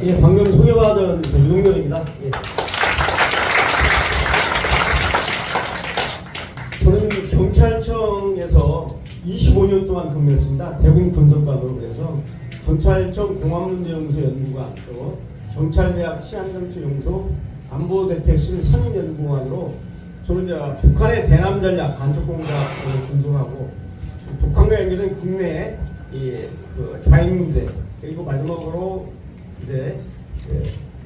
예, 방금 소개받은 유동열입니다. 예. 저는 경찰청에서 25년 동안 근무했습니다. 대공 분석관으로. 그래서 경찰청 공안문제연구소 연구관, 또 경찰대학 치안정책연구소 안보대책실 선임연구관으로 저는 이제 북한의 대남 전략 간첩 공작을 분석하고 북한과 연계된 국내 그 좌익 문제, 그리고 마지막으로 이제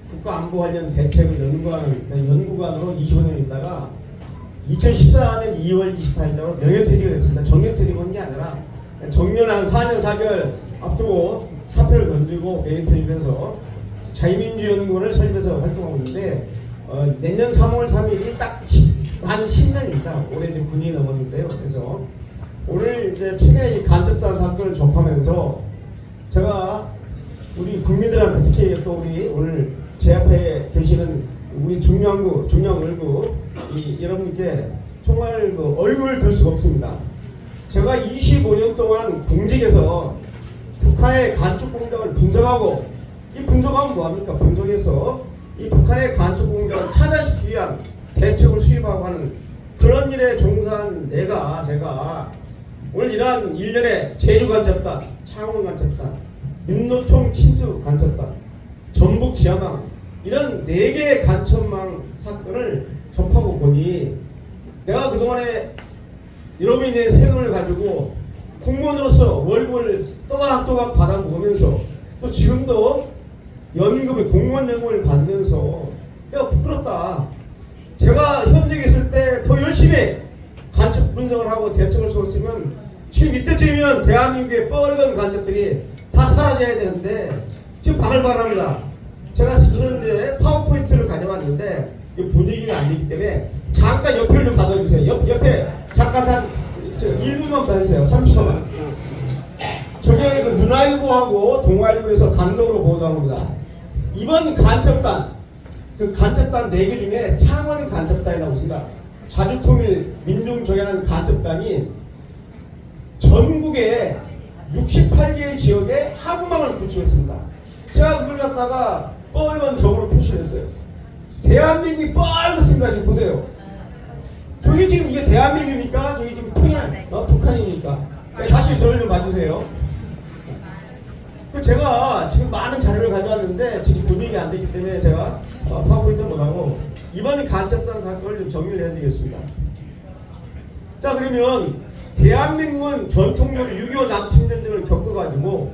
국가 안보 관련 대책을 연구하는 연구관으로 25년 있다가 2014년 2월 28일자로 명예퇴직을 했습니다. 정년퇴직을 한 게 아니라 정년 한 4년 4개월 앞두고 사표를 던지고 명예퇴직해서 자유민주연구원을 설립해서 활동하고 있는데 내년 3월 3일이 딱 만 10년입니다. 올해 이제 9년이 넘었는데요. 그래서 오늘 이제 최근에 이 간첩단 사건을 접하면서 제가 우리 국민들한테 특히 또 우리 오늘 제 앞에 계시는 우리 중량구, 중량을구 여러분께 정말 그 얼굴을 들 수가 없습니다. 제가 25년 동안 공직에서 북한의 간첩 공작을 분석하고, 이 분석하면 뭐합니까? 분석해서 이 북한의 간첩 공작을 차단시키기 위한 대책을 수립하고 하는 그런 일에 종사한 제가 오늘 이러한 일련의 제주 간첩단, 창원 간첩단, 민노총 친수 간첩단, 전북 지하망 이런 4개의 간첩망 사건을 접하고 보니 내가 그동안에 여러분이 내 세금을 가지고 공무원으로서 월급을 또각또각 받아 먹으면서 또 지금도 연금을 공무원 연금을 받으면서 내가 부끄럽다. 제가 현직에 있을 때 더 열심히 간첩 분석을 하고 대책을 세웠으면 지금 이때쯤이면 대한민국의 뻘건 간첩들이 다 사라져야 되는데 지금 바글바글합니다. 제가 현재 파워포인트를 가져왔는데 분위기가 안 되기 때문에 잠깐 옆을 좀 받아주세요. 옆에 잠깐 한 1분만 봐주세요. 30초만. 저게 그 문화일보하고 동아일보에서 단독으로 보도합니다. 이번 간첩단, 그 간첩단 4개 중에 창원 간첩단이라고 있습니다. 자주통일 민중정연한 간첩단이 전국에 68개 지역에 하부망을 구축했습니다. 제가 그걸 갖다가 빨간 점으로 표시를 했어요. 대한민국이 빨갛습니다. 지금 보세요. 저기 지금 이게 대한민국입니까? 저기 지금 북한이니까. 네, 다시 저를 좀 봐주세요. 제가 지금 많은 자료를 가져왔는데 지금 분위기가 안 되기 때문에 제가 파워포인트 못하고 이번 간첩단 사건을 좀 정리를 해야 되겠습니다. 자, 그러면 대한민국은 전통적으로 6.25 남침전쟁을 겪어가지고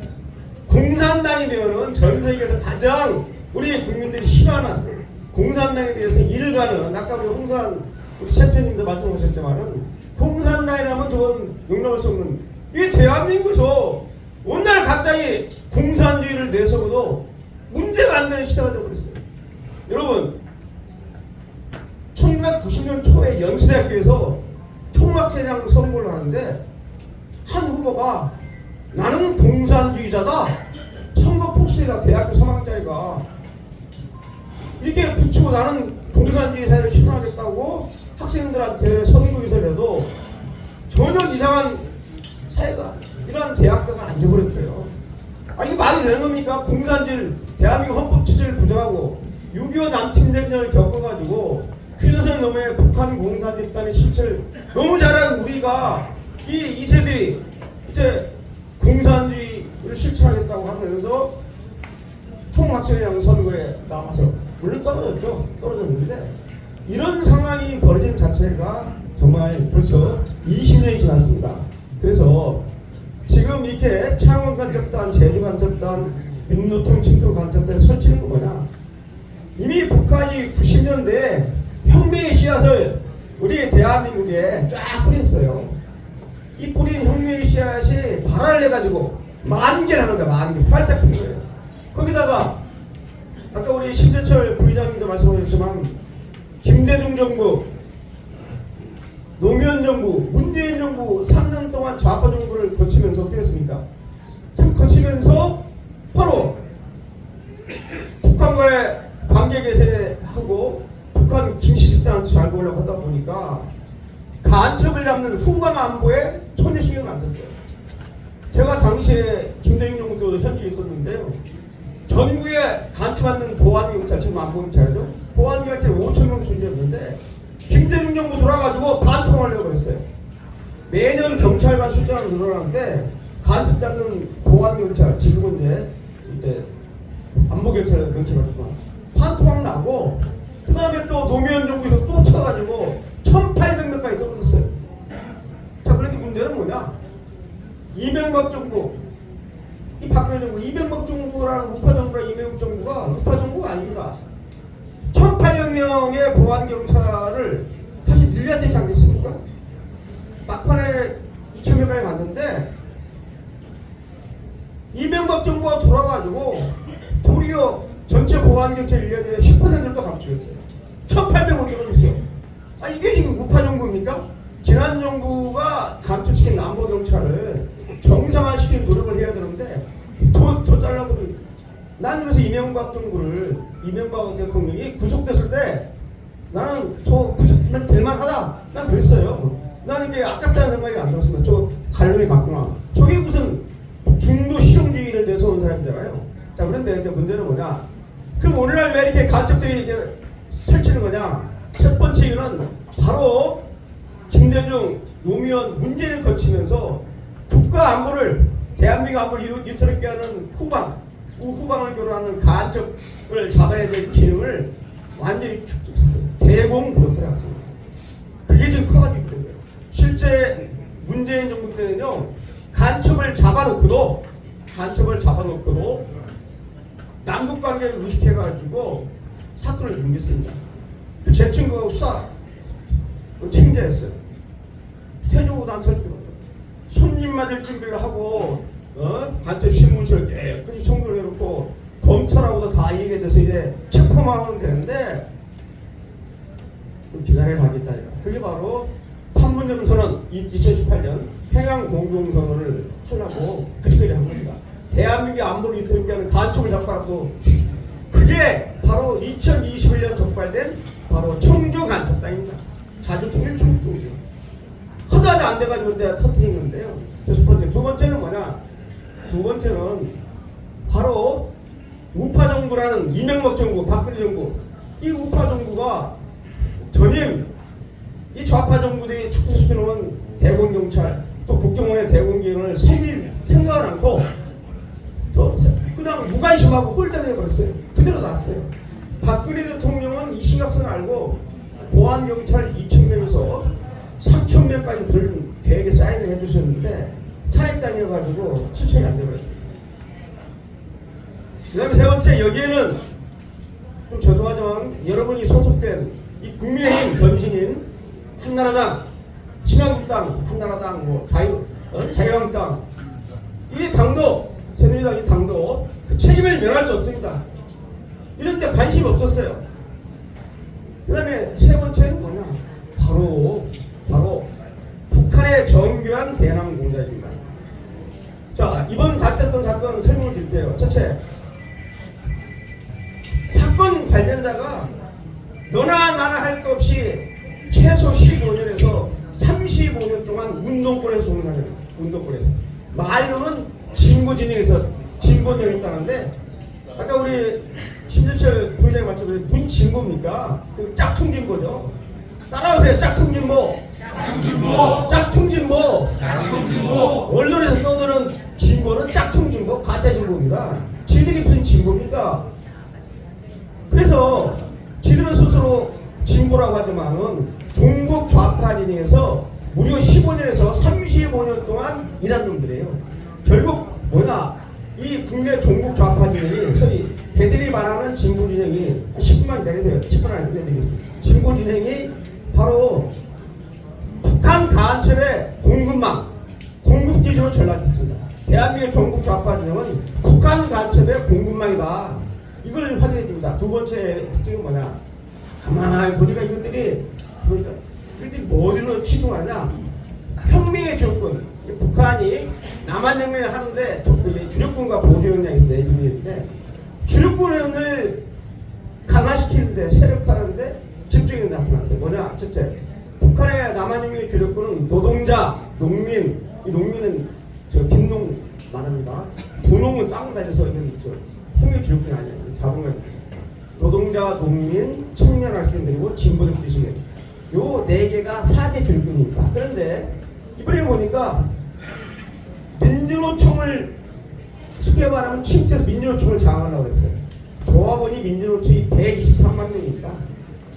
공산당이 되어는 전 세계에서 가장 우리 국민들이 싫어하는 공산당에 대해서 일가는, 아까 우리 홍산 우리 챔피언님도 말씀하셨지만은 공산당이라면 저건 용납할 수 없는, 이 대한민국에서 오늘 갑자기 공산주의를 내세워도 문제가 안 되는 시대가 되어버렸어요. 여러분, 1990년 초에 연세대학교에서 총학생장 선거를 하는데 한 후보가 나는 공산주의자다, 선거 폭스에다 대학교 3학년짜리가 이렇게 붙이고 나는 공산주의 사회를 실현하겠다고 학생들한테 선거유세를 해도 전혀 이상한 사회가, 이러한 대학교가 안 돼버렸어요. 이게 말이 되는 겁니까? 공산주의를, 대한민국 헌법 취지를 부정하고 6.25 남침전쟁을 겪어가지고 휴전선 넘에 북한 공산집단의 실체를 너무 잘하는 우리가 이 세들이 이제 공산주의를 실천하겠다고 하면서 총학생회장 선거에 나와서 물론 떨어졌는데 이런 상황이 벌어진 자체가 정말 벌써 20년이 지났습니다. 그래서 지금 이렇게 창원 간첩단, 제주 간첩단, 민노총 침투 간첩단 설치는 거 뭐냐? 이미 북한이 90년대에 혁명의 씨앗을 우리 대한민국에 쫙 뿌렸어요. 이 뿌린 혁명의 씨앗이 발화를 해가지고 만개를 하는 거야. 만개. 활짝 핀 거예요. 거기다가 아까 우리 신재철 부의장님도 말씀하셨지만 김대중 정부, 노무현 정부, 문재인 정부 3년 동안 좌파 정부를 거치면서 어떻게 했습니까? 거치면서 바로 북한과의 관계 개선하고 북한 김씨 집단한테 잘 보려고 하다 보니까 간첩을 잡는 후방 안보에 전혀 신경을 안 썼어요. 제가 당시에 김대중 정부도 현지에 있었는데요. 전국에 간첩받는 보안경찰, 지금 안보경찰이죠. 보안경찰 5천 명 존재했는데 김대중 정부 돌아가지고 반통하려고 그랬어요. 매년 경찰관 숫자는 늘어나는데 간첩받는 보안경찰, 지금은 이제 안보경찰 경찰관만 반통막 나고, 그 다음에 또 노무현 정부에서 또 쳐가지고 1,800명까지 떨어졌어요. 자, 그런데 문제는 뭐냐? 이명박 정부, 이 박근혜 정부, 이명박 정부랑 우파 정부랑 이명박 정부가 우파 정부가 아닙니다. 1,800명의 보안 경찰을 다시 늘려야 되지 않겠습니까? 막판에 2,000명까지 갔는데 이명박 정부가 돌아가지고 도리어 전체 보안 경찰 인력의 10%도 감축했어요. 1,800원 떨어졌어요. 아, 이게 지금 우파 정부입니까? 지난 정부가 감축시킨 남부 경찰을 정상화시키는 노력을 해야 되는데 더 잘라버리고. 난 그래서 이명박 정부를, 이명박 대통령이 구속됐을 때 나는 저 구속되면 될만하다, 난 그랬어요. 나는 이게 아깝다는 생각이 안 들었습니다. 저 갈름이 갔구나. 저게 무슨 중도 실용주의를 내세운 사람이잖아요. 자, 그런데 이제 문제는 뭐냐? 그럼 오늘날 왜 이렇게 간첩들이 이제 설치는 거냐? 첫 번째 이유는 바로 김대중, 노무현, 문재인을 거치면서 국가 안보를, 대한민국 안보를 위태롭게 하는 후방을 교란하는 간첩을 잡아야 될 기능을 완전히 대공불허했습니다. 그게 지금 커가지고 있는 거예요. 실제 문재인 정부 때는요, 간첩을 잡아놓고도 남북관계를 의식해가지고 사건을 넘겼습니다. 그 제 친구가 수사 책임자였어요. 태조단 설득, 손님 맞을 준비를 하고, 간첩 신문서를 깨끗이 청구를 해놓고 검찰하고도 다 얘기돼서 이제 체포만 하면 되는데 좀 기다려 가겠다. 그게 바로 판문점 선언, 2018년 평양 공동선언을 하려고 그리그리 한 겁니다. 대한민국 안보를 위태롭게 하는 간첩을 잡아라도. 그게 바로 2021년 적발된 바로 청주 간첩당입니다. 자주통일 청주통이죠. 하다도 안 돼가지고 이제 터뜨린 건데요. 첫 번째. 두 번째는 뭐냐? 두 번째는 바로 우파 정부라는 이명박 정부, 박근혜 정부. 이 우파 정부가 전임 이 좌파 정부들이 축소시켜놓은 대공경찰, 또 국정원의 대공기능을 새길 생각을 않고 그냥 무관심하고 홀대해버렸어요. 그대로 놨어요. 박근혜 대통령은 이 심각성을 알고 보안경찰 2,000명에서 3,000명까지 계획에 사인을 해주셨는데 탄핵당해가지고 실천이 안 되버렸어요. 그 다음에 세 번째, 여기에는 좀 죄송하지만 여러분이 소속된 이 국민의힘 전신인 한나라당, 신한국당, 한나라당, 자유한국당, 이 당도, 새누리당 이 당도 그 책임을 면할 수 없습니다. 이런 데 관심이 없었어요. 그 다음에 세 번째는 뭐냐? 바로 북한의 정교한 대남 공작입니다. 자, 이번 다뤘던 사건 설명을 드릴게요. 첫째, 사건 관련자가 너나 나나 할 것 없이 최소 15년에서 35년 동안 운동권에서 종사합니다. 운동권에서. 말로는 진보진영에서 진보진영했다는데, 아까 우리 신재철 부회장님 말씀드린 무슨 진보입니까? 그 짝퉁진보죠. 따라오세요. 짝퉁진보. 짝퉁진보. 언론에서 떠드는 진보는 짝퉁진보, 가짜진보입니다. 지들이 무슨 진보입니까? 그래서 지들은 스스로 진보라고 하지만은 종북 좌파 진영에서 무려 15년에서 35년 동안 일한 놈들이에요. 결국 뭐냐? 이 국내 종북 좌파 진영이, 소위 걔들이 말하는 진보 진영이 10분만 기다리세요. 10분 안에 끝내드리겠습니다. 진보 진영이 바로 북한 간첩의 공급기지로 전락했습니다. 대한민국 종북 좌파 진영은 북한 간첩의 공급망이다. 이걸 확인해 줍니다. 두 번째 특징은 뭐냐? 가만히 보니까 이것들이 뭐로 치중하냐? 혁명의 주력군. 북한이 남한혁명을 하는데 주력군과 보조역량인데 있는데, 주력군을 강화시키는데, 세력화하는데 집중이 나타났어요. 뭐냐? 첫째, 북한의 남한혁명의 주력군은 노동자, 농민. 이 농민은 저 빈농 말합니다. 부농은 땅 다녀서 이런 혁명 총리 주력군이 아니에요. 자본가 노동자와 농민, 청년 학생들이고 진보적 지식인 요 네 개가 4대 주력군입니다. 그런데 이번에 보니까 민주노총을 쉽게 말하면 침투해서 민주노총을 장악하려고 했어요. 조합원이 민주노총이 123만 명입니다.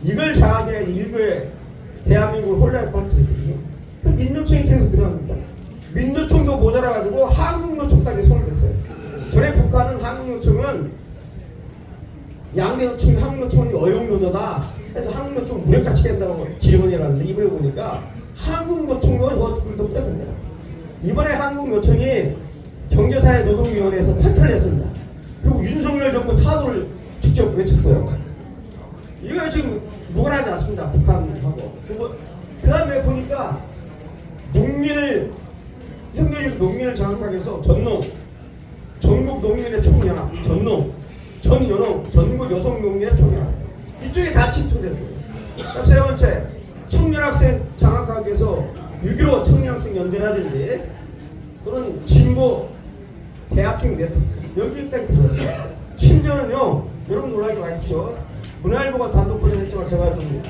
이걸 장악해야 일거에 대한민국을 혼란에 빠뜨리거든요. 민주노총이 계속 들어갑니다. 민주노총도 모자라가지고 한국노총까지 손을 댔어요. 전에 북한은 한국노총은 양대노총, 한국노총은 어용노조다 해서 한국노총 무력같이 된다고 기름을 내놨는데 이번에 보니까 한국노총도 그걸 더 뿌렸습니다. 이번에 한국노총이 경제사회 노동위원회에서 탈퇴를 했습니다. 그리고 윤석열 정부 타도를 직접 외쳤어요. 이거 지금 무관하지 않습니다. 북한하고. 그 다음에 보니까 현대적 농민을 장악하기 위해서 전국 농민의 총연합, 전연홍, 전국 여성 농민의 총연합 이쪽에 다 침투됐어요. 세 번째, 청년학생 장악하기 위해서 6.15 청년학생 연대라든지 또는 진보 대학생 네트워크 여기까지 들어왔어요. 심지어는요, 여러분 놀라지 마십시오. 문화일보가 단독 보도했지만 제가 좀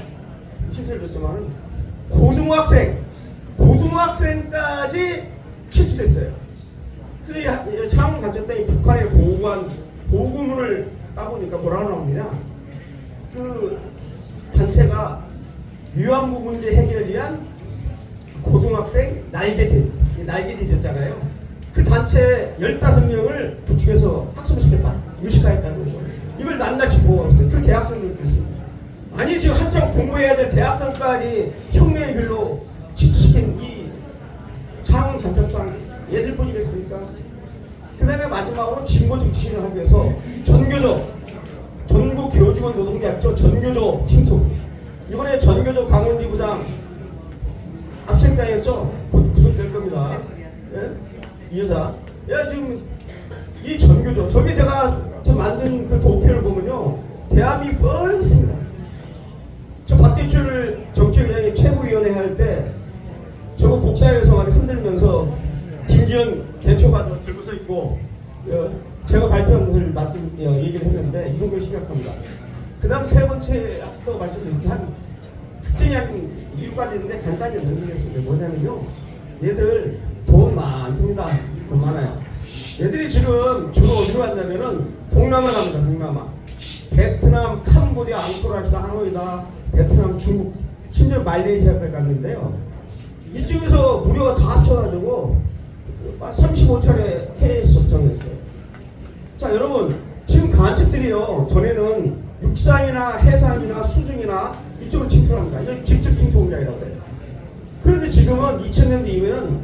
실수를 줬지만은 고등학생까지 침투됐어요. 근데 창원 가졌더니 북한의 보고문을 까보니까 뭐라고 나옵니다. 그 단체가 위안부 문제 해결을 위한 고등학생 날개짓이었잖아요. 그 단체 15명을 부축해서 학습시켰다. 유식화했다는 거죠. 이걸 낱낱이 보고하고 있어요. 그 대학생들도 있습니다. 아니 지금 한창 공부해야 될 대학생까지 혁명의 길로 침투시킨 이 창원 단체장 얘들 보시겠습니까? 그 다음에 마지막으로 진보적 지식을 하기 위해서 전국 교직원 노동대학교 전교조 침투. 이번에 전교조 강원지 부장 압수당했죠? 곧 구속될 겁니다. 예? 이 여자. 야 지금 이 전교조 저기 제가 만든 그 도표를 보면요 대한민국 뻔히 있습니다. 저 박대출 정치위원회 최고위원회 할 때 저거 복사해서 많이 흔들면서 김기현 대표가 들고 서 있고 제가 발표한 것을 얘기를 했는데 이런 거 심각합니다. 그 다음 세 번째 또 말씀드릴게요. 한 특징이 한 7가지 있는데 간단히 넘기겠습니다. 뭐냐면요 얘들 돈 많습니다. 돈 많아요. 얘들이 지금 주로 어디로 갔냐면은 동남아 갑니다. 동남아. 베트남, 캄보디아, 앙코르와시다, 하노이다, 베트남, 중국, 심지어 말레이시아까지 갔는데요. 이쪽에서 무료가 다 합쳐가지고 35차례 해외 접촉했어요. 자 여러분 지금 간첩들이요 전에는 육상이나 해상이나 수중이나 이쪽으로 침투합니다. 이건 직접 침투 공작이라고 해요. 그런데 지금은 2000년대 이후에는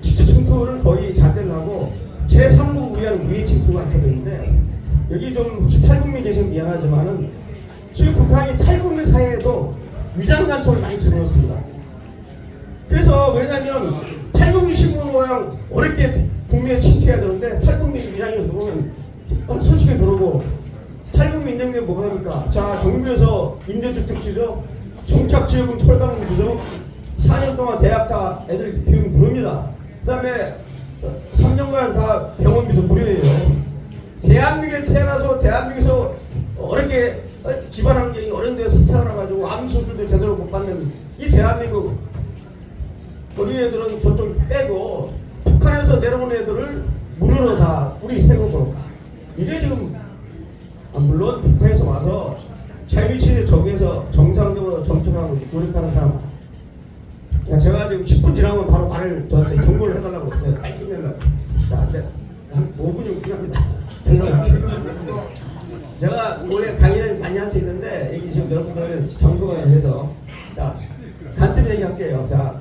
직접 침투를 거의 잣대를 하고 제3국 우리하는 무해 침투가 되는데 여기 좀 혹시 탈북민 계시면 미안하지만은 지금 북한이 탈북민 사회에도 위장 간첩을 많이 들어놓습니다. 그래서 왜냐면 탈북민 신분 모양 어렵게 국민에 침투해야 되는데 탈북민 위장에서 들어오면 솔직히 들어오고 탈북민 인정되면 뭐가 됩니까? 자 정부에서 임대주택지죠, 정착지역은 철강부죠, 4년 동안 대학 다 애들 비용 무료입니다. 그 다음에 3년간 다 병원비도 무료예요. 대한민국에 태어나서 대한민국에서 어렵게 집안 환경이 어려운 데서 태어나가지고 암수술도 제대로 못 받는 이 대한민국 어린애들은 저쪽 빼고 북한에서 내려온 애들을 무료로 다 우리 세금으로 이제 지금 물론 북한에서 와서 자유치를 정해서 정상적으로 정착하고 노력하는 사람 제가 지금 10분 지나면 바로 말을 저한테 경고를 해달라고 했어요. 빨리 끝내려고. 자 이제 한 5분이 끝납니다. 제가 올해 강의를 많이 할 수 있는데 여기 지금 여러분들 장소가 해서 자 간첩 얘기할게요. 자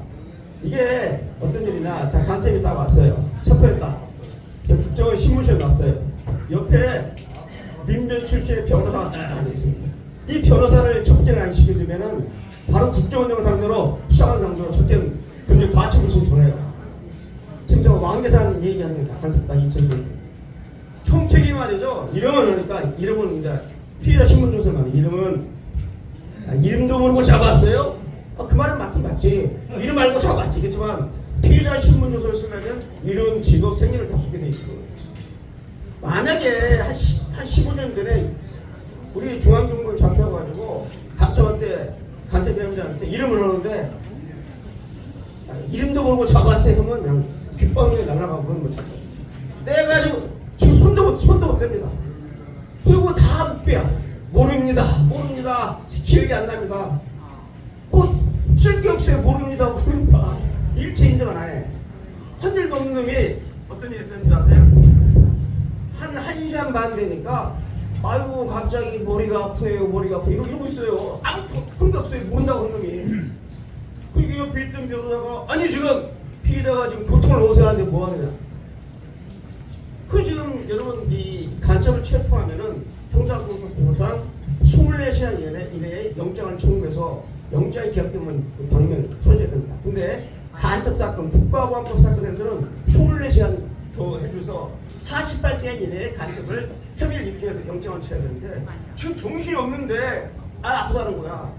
이게 어떤 일이냐. 자 간첩이 딱 왔어요. 첩보했다. 국정원 신문실에 왔어요. 옆에 민변 출신의 변호사가 딱 앉아있습니다. 이 변호사를 첩제를 안 시켜주면은 바로 국정원장 상대로 수사관 상대로 첩제는 굉장히 과초를 신청해요. 지금 저 왕대산 얘기합니다. 간첩당 2000년 총책이 말이죠. 이름은 그러니까 이름은 이제 피의자 신분조서만 이름은 이름도 모르고 잡았어요. 그 말은 맞긴 맞지. 이름 알고 잡았지. 그렇지만 피의자 신분조서를 쓰려면 이름, 직업, 생일을 다 쓰게 돼 있고 만약에 한 15년 전에 우리 중앙정부를 잡혀가지고 간첩한테 간첩 배우자한테 이름을 하는데 이름도 모르고 잡았어요. 하면 그냥 귓방에 날아가고 그런 거 잡고. 내가 지금 손도 못 댑니다. 그리고 다 묵비야. 모릅니다. 기억이 안 납니다. 뭐 쓸데없어요. 모릅니다. 그러니까 일체 인정은 안 해. 한 일도 없는 놈이 어떤 일이 있었는지 아세요? 한 1시간 반 되니까 아이고 갑자기 머리가 아프네요. 이러고 있어요. 아무 그런 게 없어요. 모른다고 한 놈이. 그 옆에 있던 변호사가 아니 지금 피해자가 지금 고통을 호소하는데 뭐 하느냐. 그 지금 여러분 이 간첩을 체포하면은 형사고소상 24시간 이내에 영장을 청구해서 영장이 기각되면 그 방면 풀어줘야 됩니다. 근데 간첩 사건, 국가보안법 사건에서는 24시간 더 해줘서 48시간 이내에 간첩을 혐의를 입증해서 영장을 쳐야 되는데 지금 정신이 없는데 아프다는 거야.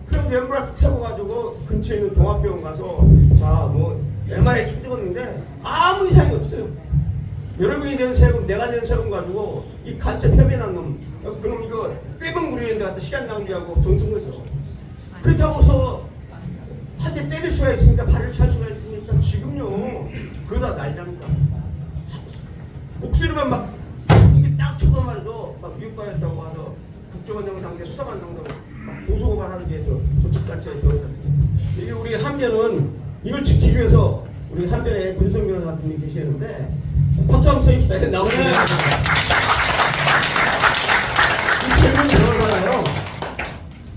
그럼 앰뷸런스 태워가지고 근처에 있는 종합병원 가서 자 뭐 MRI 찍었는데 아무 이상이 없어요. 여러분이 낸 세금, 내가 낸 세금 가지고 이 간첩 혐의난 놈, 그놈 이거 빼먹무리는데 갖다 시간 낭비하고 돈 쓴 거죠. 그렇다고서 한 대 때릴 수가 있습니까? 발을 찰 수가 있습니까? 지금요 그러다 난리납니다. 목소리만 막 이게 딱 쳐도 말도 막 미국과였다고 와서 국정원장 상대 수사관 상대로 막 고소고발하는 게 조직단체의 변호사들. 이게 우리 한변은 이걸 지키기 위해서 우리 한변에 문성 변호사 같은 분이 계시는데 박수 한번 쳐주시다. 나오네요. 이 젊은 변호사가요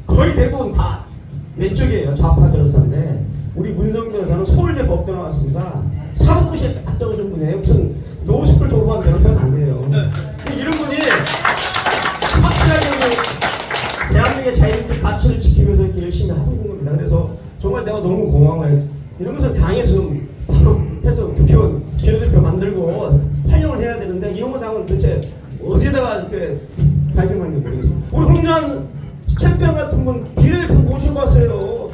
거의 대부분 다 왼쪽이에요. 좌파 변호사인데 우리 문성 변호사는 서울대 법대 나왔습니다. 사법고시에 갔다 오신 분이에요. 무슨 로스쿨 졸업한 변호사는 아니에요. 이런 분이 확실하게 대한민국의 자유민주 가치를 지키기 위해서 이렇게 열심히 하고 있는 겁니다. 그래서 정말 내가 너무 고마워요. 이런 것을 당해서 바로 해서 국회의원 비례대표 만들고 활용을 해야 되는데 이런 거 당은 도대체 어디다가 이렇게 발견하는지 모르겠어요. 우리 홍준 챔피언 같은 분 비례대표 모시고 가세요.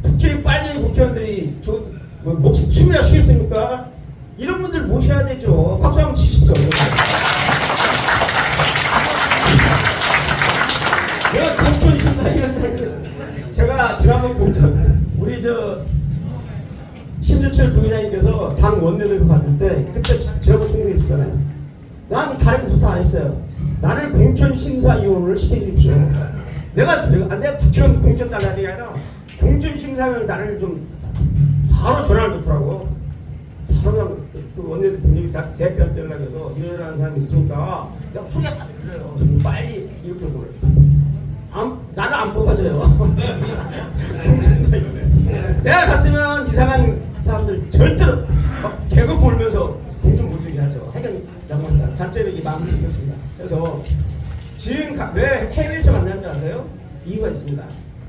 국회에 빨리 국회의원들이 목숨 춤이나 쉬겠습니까? 이런 분들 모셔야 되죠. 박수 한번 치십시오. 내가 공천 신사위원장 제가 지난번 공천 우리 심재철 부회장님께서 당 원내대표 받을 때 그때 제가 총회했었잖아요. 난 다른 부터 안 했어요. 나를 공천 심사위원을 시켜주십시오. 내가 국회의원 공천 달라는 게 아니라 공천 심사위원 나를 좀 바로 전화를 놓더라고. 바로 그 원내대표님이 다 대표한테 연락해서 이러라는 사람이 있으니까 내가 소리가 다 들려요. 빨리 이렇게 보래. 나는 안 뽑아줘요. 내가 갔으면 이상한 사람들 절대로 막 개그 보면서 공천 못주게 하죠. 하여간 양반다. 단체력이 마음을 이겼습니다. 그래서 지금 왜 해외에서 만나는지 아세요? 이유가 있습니다.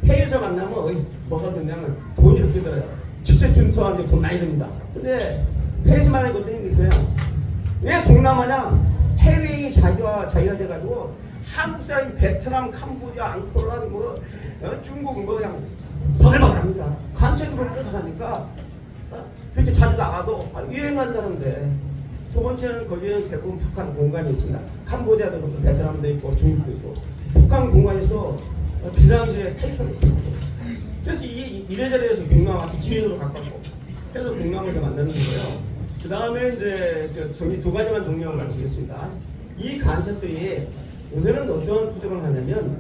해외에서 만나면 어디서 뭐가 되냐면 돈이 이렇게 들어요. 직접 준수하는데 돈 많이 듭니다. 근데 해외에서 만나는 것도 있는데요. 왜 동남아냐? 해외에 자기가 돼가지고 한국 사람이 베트남, 캄보디아, 앙코르, 뭐 중국 뭐 그냥 바글바글합니다. 간첩으로 끌어가니까 그렇게 자주 나가도 유행 간다는데 두 번째는 거기에 대부분 북한 공간이 있습니다. 캄보디아도 있고 베트남도 있고 중국도 있고 북한 공간에서 비상시에 탈출을 했고 그래서 이래저래에서 경남한테 지인으로 가깝고 해서 경남에서 만나는 거예요. 그 다음에 이제 두 가지만 정리하고 마치겠습니다. 이 간첩들이 요새는 어떤 투정을 하냐면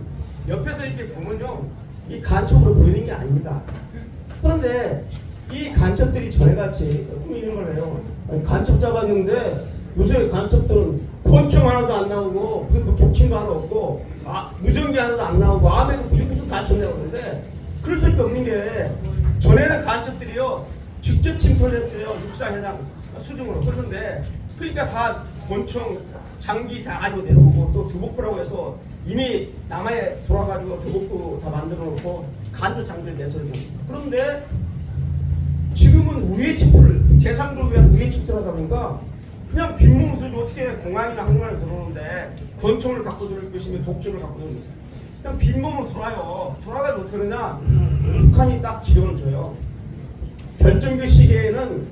옆에서 이렇게 보면요 이 간첩으로 보이는 게 아닙니다. 그런데 이 간첩들이 전에같이 꾸미는 걸 해요. 간첩 잡았는데 요새 간첩들은 권총 하나도 안 나오고 무슨 독침도 하나 없고 무전기 하나도 안 나오고 아무래도 무슨 간첩이라고 그러는데 그럴 수밖에 없는 게 전에는 간첩들이요 직접 침투를 했어요. 육사해당 수중으로. 그런데 그러니까 다 권총 장비 다 가지고 내려오고 또 두복부라고 해서 이미 남해에 돌아가지고 두복부 다 만들어 놓고 간접 장비를 내서요. 그런데 지금은 우회 침투를 제3국을 위한 우회 침투를 하다 보니까 그냥 빈몸으로 어떻게 공항이나 항만에 들어오는데 권총을 갖고 들어올 것이면 독주를 갖고 들어오는 거예요. 그냥 빈몸으로 돌아요. 돌아가면 어떻게 하느냐 북한이 딱 지령을 줘요. 결정교 시계에는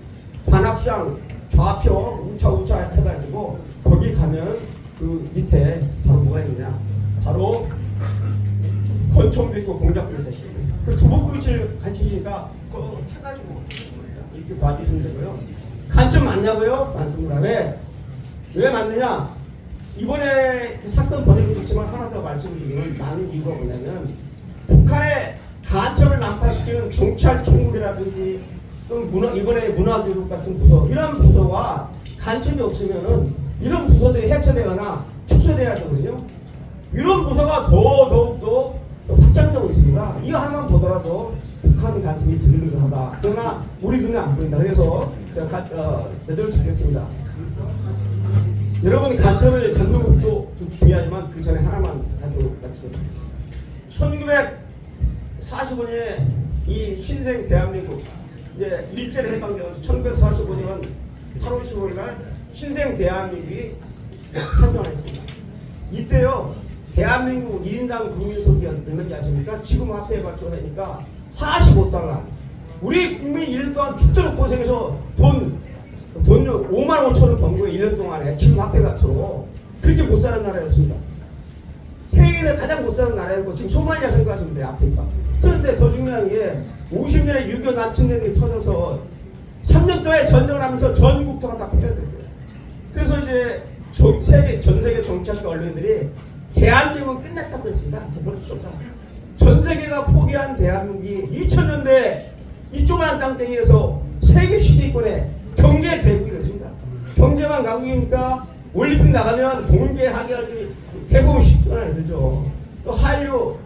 관악상 좌표 우차 해가지고 거기 가면 그 밑에 유치원도 있고 공작부도 되시고 그 두목구이치를 가르치니까 그거 해가지고 이렇게 봐주시면 되고요. 간첩 맞냐고요? 맞습니다. 왜 맞느냐? 이번에 사건 벌이고 있지만 하나 더 말씀드리면 많은 이유가 뭐냐면 북한의 간첩을 난파시키는 경찰총국이라든지 또 이번에 문화교육 같은 부서 이런 부서와 간첩이 없으면은 이런 부서들이 해체되거나 축소돼야 되거든요. 이런 부서가 더욱더 확장되고 있습니다. 이거 하나만 보더라도 북한 간첩이 드글드글하다. 그러나 우리 눈에 안 보인다. 그래서 제가 제대로 찾겠습니다. 여러분 간첩을 잡는 것도 중요하지만 그 전에 하나만 가지고 마치겠습니다. 1945년에 이 신생 대한민국 이제 일제를 해방되어서 1945년 8월 15일 날 신생 대한민국이 탄생했습니다. 이때요 대한민국 1인당 국민소득이 얼마인지 아십니까? 지금 화폐에 맞춰서 하니까 45달러. 우리 국민이 1년 동안 죽도록 고생해서 돈 5만 5천 원 번 거예요. 1년 동안에 지금 화폐 가치로. 그렇게 못 사는 나라였습니다. 세계에서 가장 못 사는 나라였고 지금 소말리아 생각하시면 돼요. 아프리카. 그런데 더 중요한 게 50년에 6.25 남침전이 터져서 3년 동안에 전쟁을 하면서 전 국토가 다 폐쇄됐어요. 그래서 이제 전 세계 정치학자 언론들이 대한민국은 끝났다고 했습니다. 별로 좋다. 전 세계가 포기한 대한민국이 2000년대 이쪽만 땅덩이에서 세계 시대권에 경제 대국이 됐습니다. 경제만 강국이니까 올림픽 나가면 동계 하계가지고 대부분 쉽지는 않죠. 또 한류,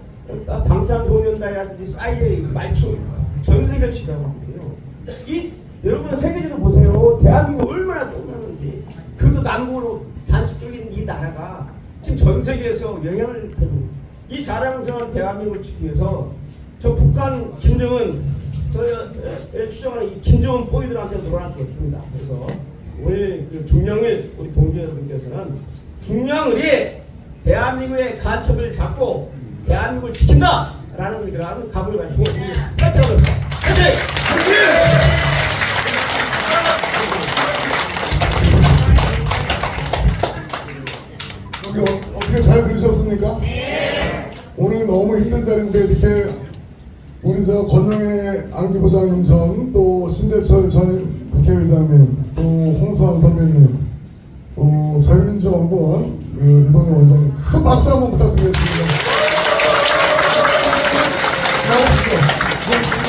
방탄소년단이라든지 싸이의 말춤 전 세계를 지배하거든요. 여러분 세계적으로 보세요. 대한민국 얼마나 좁았는지. 그것도 남북으로 단축 쪽인 이 나라가 지금 전 세계에서 영향을 받는 이 자랑스러운 대한민국을 지키기 위해서 저 북한 김정은 저의 추정하는 이 김정은 보이들한테 놀아날 수 없습니다. 그래서 오늘 그 중령을 우리 동지 여러분께서는 중령을이 대한민국의 간첩을 잡고 대한민국을 지킨다라는 그런 각오를 가지고 파이팅합니다. 파이팅! 여기 어떻게 잘 들으셨습니까? 네. 오늘 너무 힘든 자리인데 이렇게 우리 저 권영애 안기부장님 또 신재철 전 국회의장님 또 홍수환 선배님 또 자유민주연구원 이동희 원장님 큰 박수 한번 부탁드리겠습니다. 나오시죠.